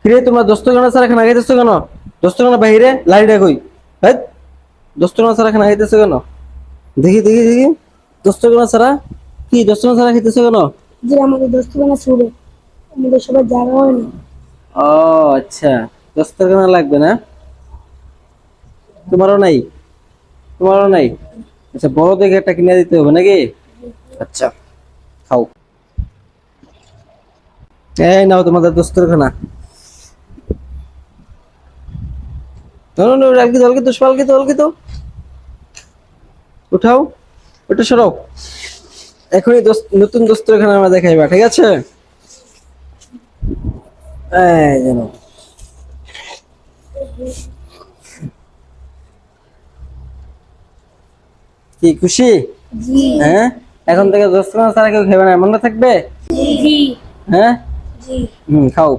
কিরে তোমরা দোস্তখানা ছাড়া খানা খাইতেছো কেন? দোস্তখানা বাইরে লাইটা কই? হ্যাঁ, দোস্তখানা ছাড়া খানা খাইতেছো কেন? দেখি দেখি দেখি, দোস্তখানা ছাড়া কি, দোস্তখানা ছাড়া খাইতেছো কেন? যে আমাদের দোস্তখানা ছিল, আমাদের সবার জায়গা হয় না। ও আচ্ছা, দোস্তখানা লাগবে না? তোমারও নাই? তোমারও নাই? আচ্ছা, বড় দেখে একটা কিনে দিতে হবে নাকি? আচ্ছা, খাও। এই নাও তোমাদের দোস্তখানা। অলকি তো উঠাও, ওটা সরাও। এখনই নতুন দোস্তখানা আমরা দেখাইবা, ঠিক আছে? এই যেন, কি খুশি? জি। হ্যাঁ, এখন থেকে দোস্তখানা ছাড়া কেউ খাবে না, মনে থাকবে? জি। হ্যাঁ, জি। খাও।